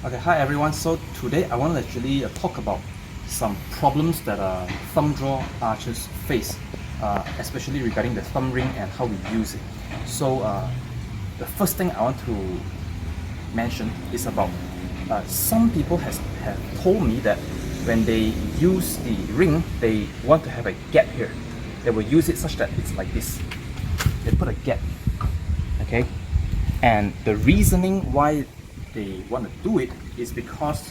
Okay, hi everyone. So today I want to actually talk about some problems that thumb draw archers face, especially regarding the thumb ring and how we use it. So the first thing I want to mention is about some people have told me that when they use the ring, they want to have a gap here. They will use it such that it's like this. They put a gap, okay? And the reasoning why they want to do it is because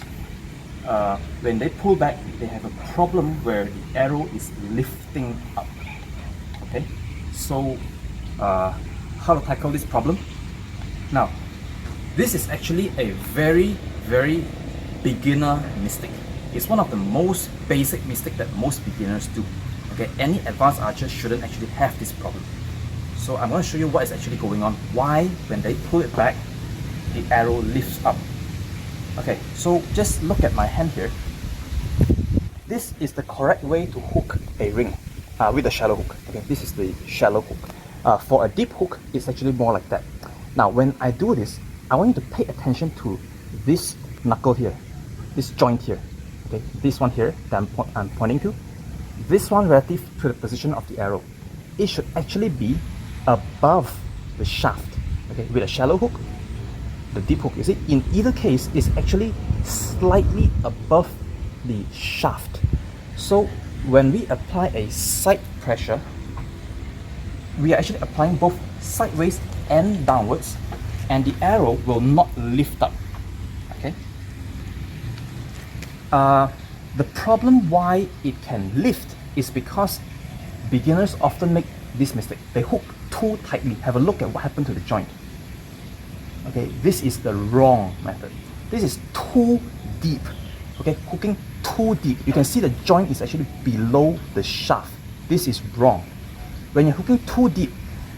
when they pull back, they have a problem where the arrow is lifting up. Okay, so how to tackle this problem? Now, this is actually a very beginner mistake. It's one of the most basic mistake that most beginners do. Okay, any advanced archer shouldn't actually have this problem. So I'm going to show you what is actually going on. Why, when they pull it back, the arrow lifts up. Okay, so just look at my hand here. This is the correct way to hook a ring with a shallow hook. Okay, this is the shallow hook. For a deep hook, it's actually more like that. Now, when I do this, I want you to pay attention to this knuckle here, this joint here. Okay, this one here that I'm pointing to. This one relative to the position of the arrow. It should actually be above the shaft. Okay, with a shallow hook, the deep hook, you see, in either case is actually slightly above the shaft. So when we apply a side pressure, we are actually applying both sideways and downwards, and the arrow will not lift up. Okay. The problem why it can lift is because beginners often make this mistake. They hook too tightly. Have a look at what happened to the joint. Okay, this is the wrong method. This is too deep. Okay, hooking too deep. You can see the joint is actually below the shaft. This is wrong. When you're hooking too deep,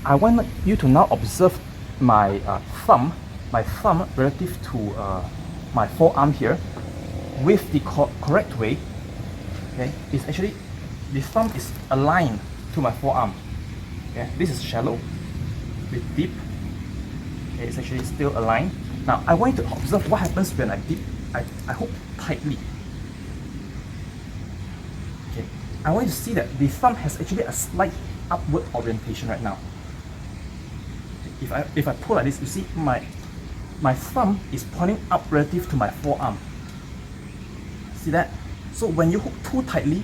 I want you to now observe my thumb relative to my forearm here, with the correct way. Okay, it's actually, the thumb is aligned to my forearm. Okay, this is shallow with deep. Okay, it's actually still aligned. Now I want you to observe what happens when I hook tightly. Okay, I want you to see that the thumb has actually a slight upward orientation right now. If I pull like this, you see my thumb is pointing up relative to my forearm. See that? So when you hook too tightly,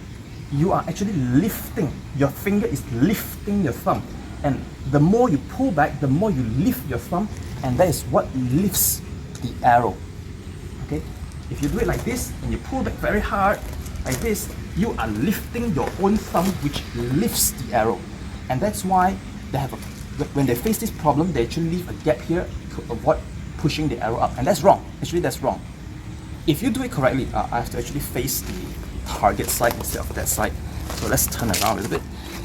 you are actually lifting. Your finger is lifting your thumb. And the more you pull back, the more you lift your thumb, and that is what lifts the arrow. Okay? If you do it like this, and you pull back very hard, like this, you are lifting your own thumb, which lifts the arrow. And that's why they have when they face this problem, they actually leave a gap here to avoid pushing the arrow up. And that's wrong. Actually, that's wrong. If you do it correctly, I have to actually face the target side instead of that side. So let's turn around a little bit.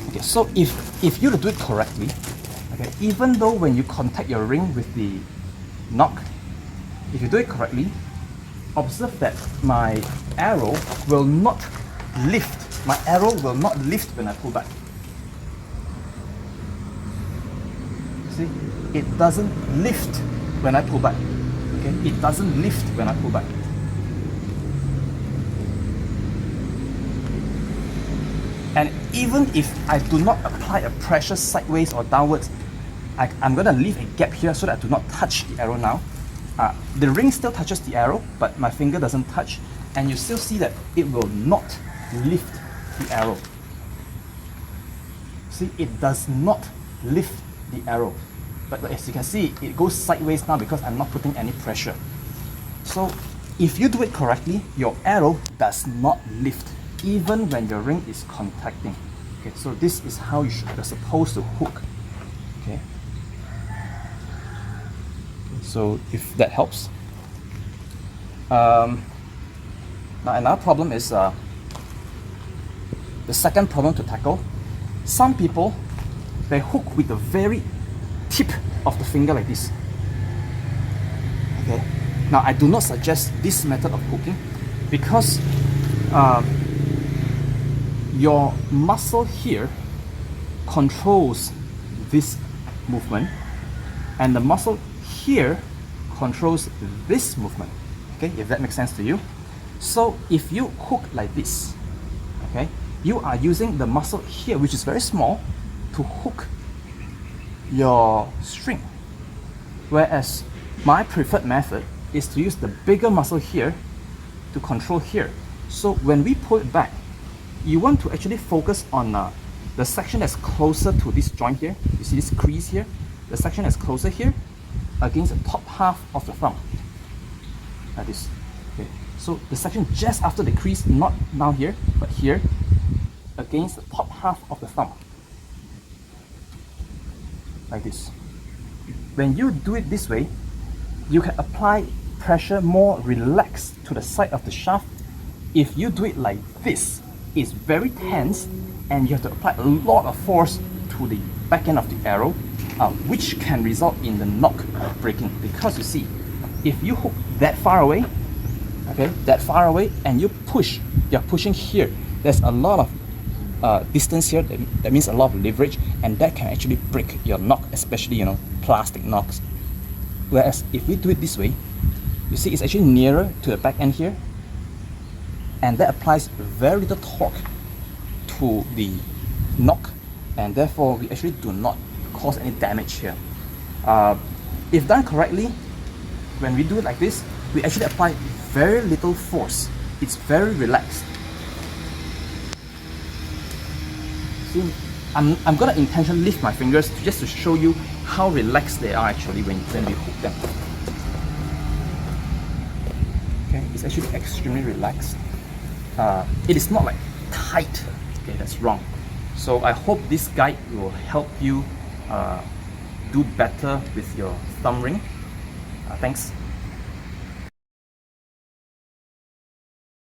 Okay, so if you do it correctly, okay, even though when you contact your ring with the knock, if you do it correctly, observe that my arrow will not lift. My arrow will not lift when I pull back. See, it doesn't lift when I pull back. Okay, it doesn't lift when I pull back. And even if I do not apply a pressure sideways or downwards, I'm going to leave a gap here so that I do not touch the arrow now. The ring still touches the arrow, but my finger doesn't touch, and you still see that it will not lift the arrow. See, it does not lift the arrow. But as you can see, it goes sideways now because I'm not putting any pressure. So if you do it correctly, your arrow does not lift, even when your ring is contacting. Okay, so this is how you're supposed to hook. Okay. So if that helps. Now another problem is the second problem to tackle. Some people, they hook with the very tip of the finger like this. Okay. Now I do not suggest this method of hooking because your muscle here controls this movement, and the muscle here controls this movement. Okay, if that makes sense to you. So if you hook like this, okay, you are using the muscle here, which is very small, to hook your string. Whereas my preferred method is to use the bigger muscle here to control here. So when we pull it back, you want to actually focus on the section that's closer to this joint here. You see this crease here? The section that's closer here against the top half of the thumb. Like this. Okay. So the section just after the crease, not down here, but here, against the top half of the thumb. Like this. When you do it this way, you can apply pressure more relaxed to the side of the shaft. If you do it like this, it's very tense and you have to apply a lot of force to the back end of the arrow, which can result in the knock breaking. Because you see, if you hook that far away, okay, that far away, and you push, you're pushing here, there's a lot of distance here, that means a lot of leverage, and that can actually break your knock, especially, you know, plastic knocks. Whereas if we do it this way, you see it's actually nearer to the back end here, and that applies very little torque to the knock, and therefore we actually do not cause any damage here. If done correctly, when we do it like this, we actually apply very little force. It's very relaxed. See, I'm gonna intentionally lift my fingers just to show you how relaxed they are actually when we hook them. Okay, it's actually extremely relaxed. It is not like tight. Okay, that's wrong. So I hope this guide will help you do better with your thumb ring. Thanks.